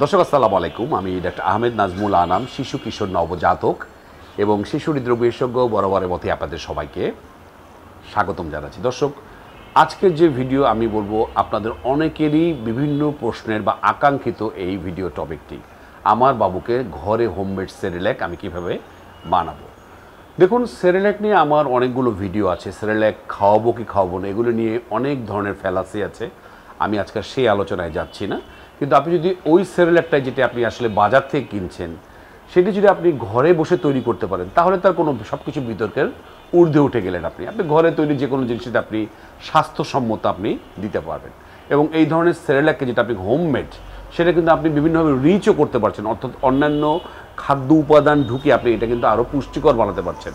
দর্শক আসসালামু আলাইকুম। আমি ডাক্তার আহমেদ নাজমুল আনাম, শিশু কিশোর নবজাতক এবং শিশু হৃদরোগ বিশেষজ্ঞ। বরাবরের মতোই আপনাদের সবাইকে স্বাগতম জানাচ্ছি। দর্শক, আজকের যে ভিডিও আমি বলবো, আপনাদের অনেকেরই বিভিন্ন প্রশ্নের বা আকাঙ্ক্ষিত এই ভিডিও টপিকটি, আমার বাবুকে ঘরে হোমমেড সেরেল্যাক আমি কিভাবে বানাবো। দেখুন, সেরেল্যাক নিয়ে আমার অনেকগুলো ভিডিও আছে। সেরেল্যাক খাওয়াবো কি খাওয়াবো না, এগুলো নিয়ে অনেক ধরনের ফ্যালাসি আছে। আমি আজকে সেই আলোচনায় যাচ্ছি না। কিন্তু আপনি যদি ওই সেরেল্যাকটাই, যেটা আপনি আসলে বাজার থেকে কিনছেন, সেটি যদি আপনি ঘরে বসে তৈরি করতে পারেন, তাহলে তার কোনো সব কিছু বিতর্কের ঊর্ধ্বে উঠে গেলেন। আপনি ঘরে তৈরি যে কোনো জিনিসটা আপনি স্বাস্থ্যসম্মত আপনি দিতে পারবেন। এবং এই ধরনের সেরেল্যাককে, যেটা আপনি হোমমেড, সেটা কিন্তু আপনি বিভিন্নভাবে রিচও করতে পারছেন, অর্থাৎ অন্যান্য খাদ্য উপাদান ঢুকে আপনি এটা কিন্তু আরও পুষ্টিকর বানাতে পারছেন।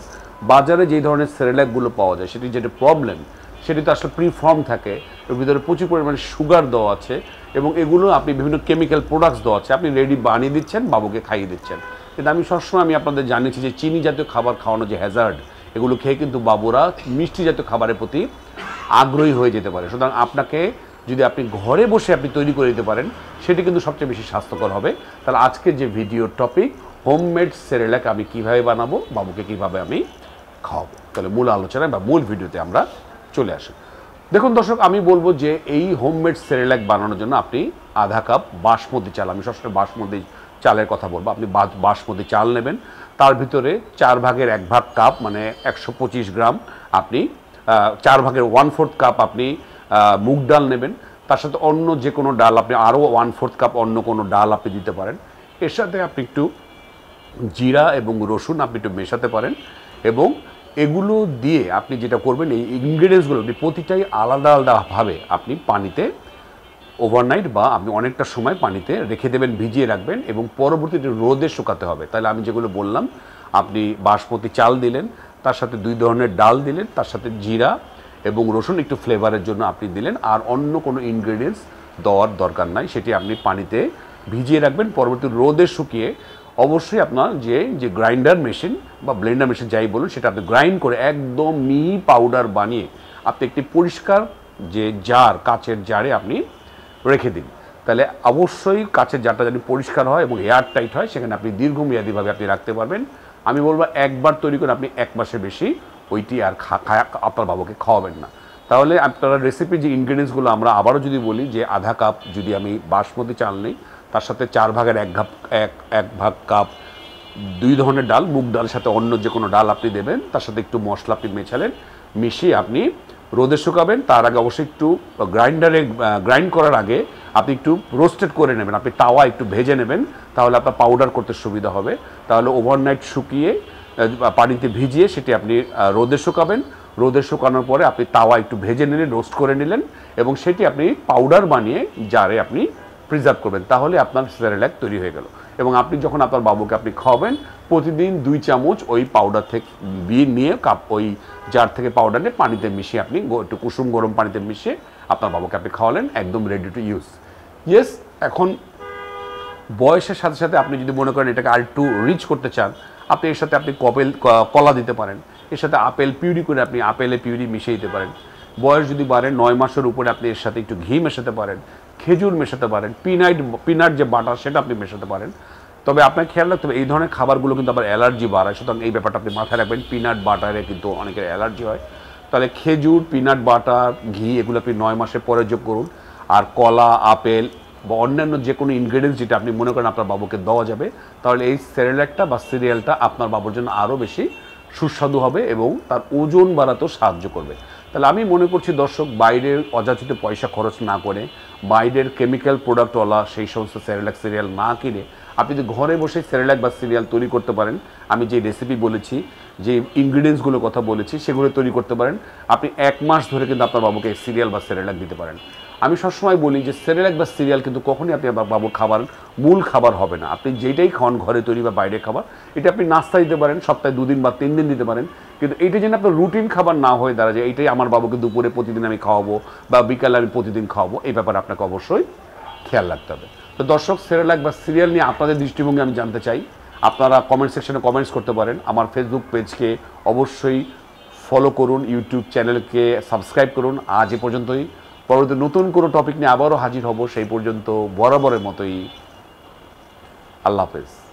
বাজারে যেই ধরনের সেরেল্যাকগুলো পাওয়া যায়, সেটি যেটা প্রবলেম, সেটি তো আসলে প্রিফর্ম থাকে, এর ভিতরে প্রচুর পরিমাণে সুগার দেওয়া আছে এবং এগুলো আপনি বিভিন্ন কেমিক্যাল প্রোডাক্টস দেওয়া আছে, আপনি রেডি বানিয়ে দিচ্ছেন, বাবুকে খাইয়ে দিচ্ছেন। কিন্তু আমি সবসময় আপনাদের জানিয়েছি যে চিনি জাতীয় খাবার খাওয়ানো যে হ্যাজার্ড, এগুলো খেয়ে কিন্তু বাবুরা মিষ্টি জাতীয় খাবারের প্রতি আগ্রহী হয়ে যেতে পারে। সুতরাং আপনাকে যদি আপনি ঘরে বসে আপনি তৈরি করে দিতে পারেন, সেটি কিন্তু সবচেয়ে বেশি স্বাস্থ্যকর হবে। তাহলে আজকের যে ভিডিও টপিক, হোমমেড সেরেল্যাক আমি কীভাবে বানাবো, বাবুকে কীভাবে আমি খাওয়াবো। তাহলে মূল আলোচনায় বা মূল ভিডিওতে আমরা চলে আসি। দেখুন দর্শক, আমি বলবো যে এই হোমমেড সেরেল্যাক বানানোর জন্য আপনি আধা কাপ বাসমতি চাল, আমি সবসময় বাসমতি চালের কথা বলবো, আপনি বাসমতি চাল নেবেন। তার ভিতরে 1/4 কাপ মানে 125 গ্রাম আপনি 1/4 কাপ আপনি মুগ ডাল নেবেন। তার সাথে অন্য যে কোনো ডাল আপনি আরও 1/4 কাপ অন্য কোনো ডাল আপনি দিতে পারেন। এর সাথে আপনি একটু জিরা এবং রসুন আপনি একটু মেশাতে পারেন। এবং এগুলো দিয়ে আপনি যেটা করবেন, এই ইনগ্রিডিয়েন্টসগুলো আপনি প্রতিটাই আলাদা আলাদাভাবে আপনি পানিতে ওভারনাইট বা আপনি অনেকটা সময় পানিতে রেখে দেবেন, ভিজিয়ে রাখবেন এবং পরবর্তীতে রোদে শুকাতে হবে। তাহলে আমি যেগুলো বললাম, আপনি বাসমতি চাল দিলেন, তার সাথে 2 ধরনের ডাল দিলেন, তার সাথে জিরা এবং রসুন একটু ফ্লেভারের জন্য আপনি দিলেন, আর অন্য কোনো ইনগ্রিডিয়েন্টস দেওয়ার দরকার নাই। সেটি আপনি পানিতে ভিজিয়ে রাখবেন, পরবর্তী রোদে শুকিয়ে অবশ্যই আপনার যে গ্রাইন্ডার মেশিন বা ব্লেন্ডার মেশিন যাই বলুন, সেটা আপনি গ্রাইন্ড করে একদম মিহি পাউডার বানিয়ে আপনি একটি পরিষ্কার যে জার, কাচের জারে আপনি রেখে দিন। তাহলে অবশ্যই কাচের জারটা যেন পরিষ্কার হয় এবং এয়ার টাইট হয়, সেখানে আপনি দীর্ঘমেয়াদীভাবে আপনি রাখতে পারবেন। আমি বলবো একবার তৈরি করে আপনি 1 মাসের বেশি ওইটি আর আপনার বাবুকে খাওয়াবেন না। তাহলে আপনারা রেসিপির যে ইনগ্রিডিয়েন্টসগুলো আমরা আবারও যদি বলি, যে আধা কাপ যদি আমি বাসমতি চাল নিই, তার সাথে 1/4 কাপ 2 ধরনের ডাল, মুগ ডালের সাথে অন্য যে কোনো ডাল আপনি দেবেন, তার সাথে একটু মশলা আপনি মেশালেন, মিশিয়ে আপনি রোদে শুকাবেন। তার আগে অবশ্যই একটু গ্রাইন্ড করার আগে আপনি একটু রোস্টেড করে নেবেন, আপনি তাওয়া একটু ভেজে নেবেন, তাহলে আপনার পাউডার করতে সুবিধা হবে। তাহলে ওভারনাইট শুকিয়ে পানিতে ভিজিয়ে সেটি আপনি রোদে শুকাবেন। রোদে শুকানোর পরে আপনি তাওয়া একটু ভেজে নিলেন, রোস্ট করে নিলেন এবং সেটি আপনি পাউডার বানিয়ে জারে আপনি প্রিজার্ভ করবেন। তাহলে আপনার সেরেল্যাক তৈরি হয়ে গেল। এবং আপনি যখন আপনার বাবুকে আপনি খাওয়াবেন, প্রতিদিন 2 চামচ ওই পাউডার থেকে নিয়ে ওই জার থেকে পাউডার নিয়ে পানিতে মিশিয়ে আপনি একটু কুসুম গরম পানিতে মিশিয়ে আপনার বাবুকে আপনি খাওয়ালেন, একদম রেডি টু ইউজ। ইয়েস, এখন বয়সের সাথে সাথে আপনি যদি মনে করেন এটাকে আর একটু রিচ করতে চান, আপনি এর সাথে আপনি কলা দিতে পারেন, এর সাথে আপেল পিউরি করে আপনি আপেলের পিউরি মিশিয়ে দিতে পারেন। বয়স যদি বাড়ে 9 মাসের উপরে, আপনি এর সাথে একটু ঘি মেশাতে পারেন, খেজুর মেশাতে পারেন, পিনাট যে বাটার সেটা আপনি মেশাতে পারেন। তবে আপনাকে খেয়াল রাখতে হবে, এই ধরনের খাবারগুলো কিন্তু আবার অ্যালার্জি বাড়ায়, সুতরাং এই ব্যাপারটা আপনি মাথায় রাখবেন। পিনাট বাটারে কিন্তু অনেকের অ্যালার্জি হয়। তাহলে খেজুর, পিনাট বাটার, ঘি এগুলো আপনি 9 মাসের পরে যোগ করুন। আর কলা, আপেল বা অন্যান্য যে কোনো ইনগ্রিডিয়েন্টস যেটা আপনি মনে করেন আপনার বাবুকে দেওয়া যাবে, তাহলে এই সেরেল্যাকটা বা সিরিয়ালটা আপনার বাবুর জন্য আরও বেশি সুস্বাদু হবে এবং তার ওজন বাড়াতেও সাহায্য করবে। তাহলে আমি মনে করছি দর্শক, বাইরের অযাচিত পয়সা খরচ না করে, বাইরের কেমিক্যাল প্রোডাক্টওয়ালা সেই সমস্ত সেরেল্যাক সিরিয়াল না কিনে আপনি যদি ঘরে বসে সেরেল্যাক বা সিরিয়াল তৈরি করতে পারেন, আমি যে রেসিপি বলেছি, যে ইনগ্রিডিয়েন্টসগুলোর কথা বলেছি, সেগুলো তৈরি করতে পারেন, আপনি 1 মাস ধরে কিন্তু আপনার বাবুকে সিরিয়াল বা সেরেল্যাক দিতে পারেন। আমি সবসময় বলি যে সেরেল্যাক বা সিরিয়াল কিন্তু কখনই আপনি আপনার বাবুর খাবার মূল খাবার হবে না। আপনি যেটাই খাওয়ান, ঘরে তৈরি বা বাইরে খাবার, এটা আপনি নাস্তা দিতে পারেন, সপ্তাহে 2 দিন বা 3 দিন দিতে পারেন। কিন্তু এইটা যেন আপনার রুটিন খাবার না হয়ে দাঁড়ায় যে এইটাই আমার বাবুকে দুপুরে প্রতিদিন আমি খাওয়াবো বা বিকালে আমি প্রতিদিন খাওয়াবো, এই ব্যাপারে আপনাকে অবশ্যই খেয়াল রাখতে হবে। তো দর্শক, সেরেল্যাক বা সিরিয়াল নিয়ে আপনাদের দৃষ্টিভঙ্গি আমি জানতে চাই। আপনারা কমেন্ট সেকশনে কমেন্টস করতে পারেন। আমার ফেসবুক পেজকে অবশ্যই ফলো করুন, ইউটিউব চ্যানেলকে সাবস্ক্রাইব করুন। আজ এ পর্যন্তই। পরবর্তী নতুন কোনো টপিক নিয়ে আবারও হাজির হব। সেই পর্যন্ত বরাবরের মতোই আল্লাহ হাফেজ।